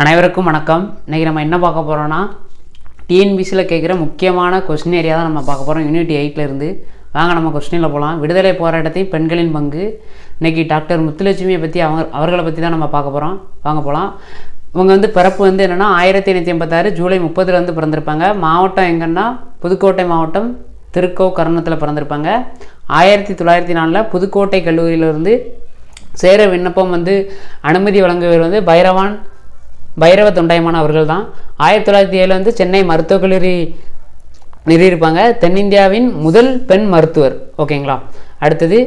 அனைவருக்கும் வணக்கம். இன்றைக்கி நம்ம என்ன பார்க்க போகிறோன்னா டிஎன்பிசியில் கேட்குற முக்கியமான கொஸ்டின் ஏரியா தான் நம்ம பார்க்க போகிறோம். யூனிட் 8லேருந்து வாங்க நம்ம கொஸ்டினில் போகலாம். விடுதலை போராட்டத்தில் பெண்களின் பங்கு. இன்றைக்கி டாக்டர் முத்துலட்சுமியை பற்றி அவர்களை பற்றி தான் நம்ம பார்க்க போகிறோம். வாங்க போகலாம். இவங்க பிறப்பு என்னென்னா 1886 ஜூலை 30 பிறந்திருப்பாங்க. மாவட்டம் எங்கன்னா புதுக்கோட்டை மாவட்டம் திருக்கோக்கரணத்தில் பிறந்திருப்பாங்க. 1904 புதுக்கோட்டை கல்லூரியிலிருந்து சேர விண்ணப்பம் அனுமதி வழங்குவர் பைரவ தொண்டைமான் அவர்கள் தான். 1907 சென்னை மருத்துவக் கல்லூரி நிறுவியிருப்பாங்க. தென்னிந்தியாவின் முதல் பெண் மருத்துவர். ஓகேங்களா. அடுத்தது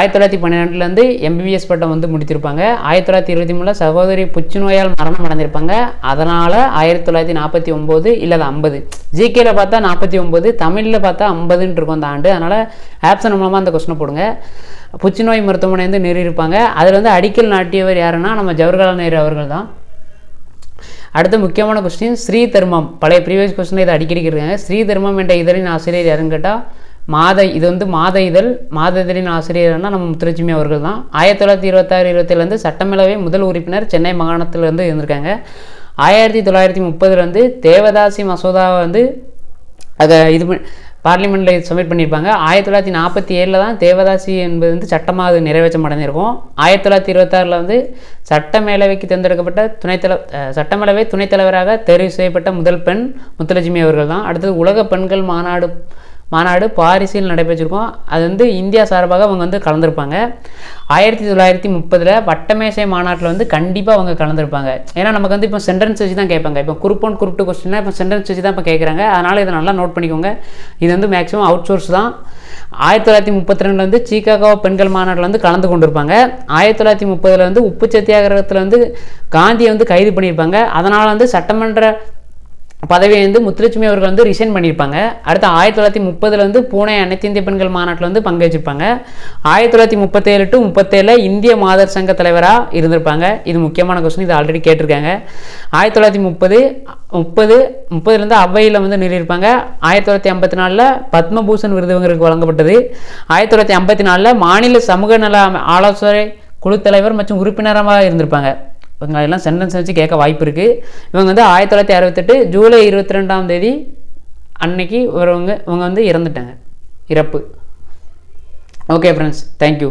1912 எம்பிபிஎஸ் பட்டம் முடித்திருப்பாங்க. 1923 சகோதரி புற்றுநோயால் மரணம் அடைஞ்சிருப்பாங்க. அதனால் 1949 இல்லை 50 ஜிகேல பார்த்தா 49, தமிழில் பார்த்தா 50 இருக்கும் அந்த ஆண்டு. அதனால் ஆப்ஷன் மூலமாக அந்த கொஸ்டினை போடுங்க. புற்றுநோய் மருத்துவமனை நிறுவியிருப்பாங்க. அதில் அடிக்கல் நாட்டியவர் யாருன்னா நம்ம ஜவஹர்லால் நேரு அவர்கள் தான். அடுத்த முக்கியமான கொஸ்டின் ஸ்ரீ தர்மம். பழைய ப்ரீவியஸ் கொஸ்டின் இதை அடிக்கடி இருக்காங்க. ஸ்ரீ தர்மம் என்ற இதழின் ஆசிரியர் யாருன்னு கேட்டால் இது மாத இதழின் ஆசிரியர்னா நம்ம முத்துலட்சுமி அவர்கள் தான். 1926-27 சட்டமேலவை முதல் உறுப்பினர் சென்னை மாகாணத்திலிருந்து இருந்திருக்காங்க. 1930 தேவதாசி மசோதாவை அதை பார்லிமெண்ட்டில் சப்மிட் பண்ணியிருப்பாங்க. 1947 தான் தேவதாசி என்பது சட்டமாக அது நிறைவேற்றம் அடைஞ்சிருக்கும். 1926 சட்டமேலவைக்கு தேர்ந்தெடுக்கப்பட்ட சட்டமேலவை துணைத் தலைவராக தேர்வு செய்யப்பட்ட முதல் பெண் முத்துலட்சுமி அவர்கள் தான். அடுத்தது உலக பெண்கள் மாநாடு பாரிஸில் நடைபெற்றிருக்கும். அது இந்தியா சார்பாக அவங்க கலந்துருப்பாங்க. 1930 வட்டமேசை மாநாட்டில் கண்டிப்பாக அவங்க கலந்துருப்பாங்க. ஏன்னா நமக்கு இப்போ சென்டென்ஸ் வச்சு தான் கேட்பாங்க. இப்போ குரூப் 1 குரூப் 2 கொஸ்டின்னா இப்போ சென்டென்ஸ் வச்சு தான் இப்போ கேட்குறாங்க. அதனால் இதை நல்லா நோட் பண்ணிக்கோங்க. இது மேக்ஸிமம் அவுட் சோர்ஸ் தான். 1932 சீகாகோ பெண்கள் மாநாட்டில் கலந்து கொண்டிருப்பாங்க. 1930 உப்பு சத்தியாகிரகத்தில் காந்தியை கைது பண்ணியிருப்பாங்க. அதனால் சட்டமன்ற பதவியை முத்துலட்சுமி அவர்கள் ரிசைன் பண்ணியிருப்பாங்க. அடுத்து 1930 பூனே அனைத்து இந்திய பெண்கள் மாநாட்டில் பங்கேற்றிருப்பாங்க. 1937 to 37 இந்திய மாதர் சங்க தலைவராக இருந்திருப்பாங்க. இது முக்கியமான கொஸ்டின், இது ஆல்ரெடி கேட்டிருக்காங்க. 1930 அவையில் நிறுவியிருப்பாங்க. 1954 பத்மபூஷன் விருது இவங்களுக்கு வழங்கப்பட்டது. 1954 மாநில சமூக நல ஆலோசனை குழு தலைவர் மற்றும் உறுப்பினராக இருந்திருப்பாங்க. இவங்க எல்லாம் சென்டென்ஸ் வச்சு கேட்க வாய்ப்பு இருக்குது. இவங்க 1968 ஜூலை 22 அன்னைக்கு இவங்க இறந்துட்டாங்க. இறப்பு. Okay friends, thank you.